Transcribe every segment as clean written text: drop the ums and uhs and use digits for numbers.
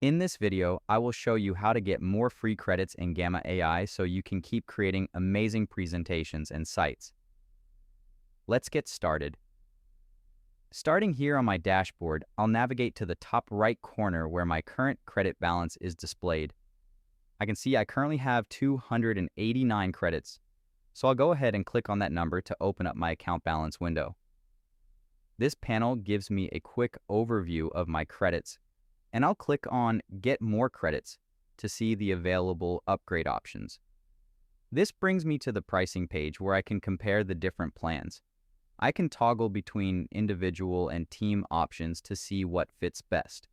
In this video, I will show you how to get more free credits in Gamma AI so you can keep creating amazing presentations and sites. Let's get started. Starting here on my dashboard, I'll navigate to the top right corner where my current credit balance is displayed. I can see I currently have 289 credits, so I'll go ahead and click on that number to open up my account balance window. This panel gives me a quick overview of my credits, and I'll click on Get More Credits to see the available upgrade options. This brings me to the pricing page where I can compare the different plans. I can toggle between individual and team options to see what fits best.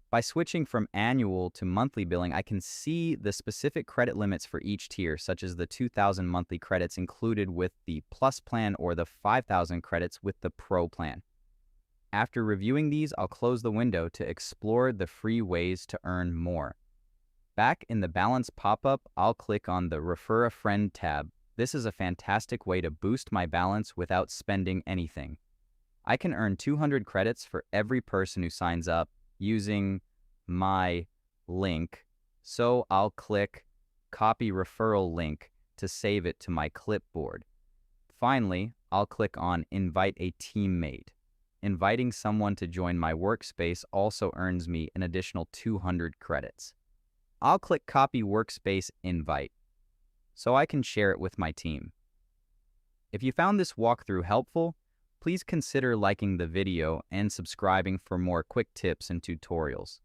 By switching from annual to monthly billing, I can see the specific credit limits for each tier, such as the 2,000 monthly credits included with the Plus plan or the 5,000 credits with the Pro plan. After reviewing these, I'll close the window to explore the free ways to earn more. Back in the Balance pop-up, I'll click on the Refer a Friend tab. This is a fantastic way to boost my balance without spending anything. I can earn 200 credits for every person who signs up using my link, so I'll click Copy Referral Link to save it to my clipboard. Finally, I'll click on Invite a Teammate. Inviting someone to join my workspace also earns me an additional 200 credits. I'll click Copy Workspace Invite so I can share it with my team. If you found this walkthrough helpful, please consider liking the video and subscribing for more quick tips and tutorials.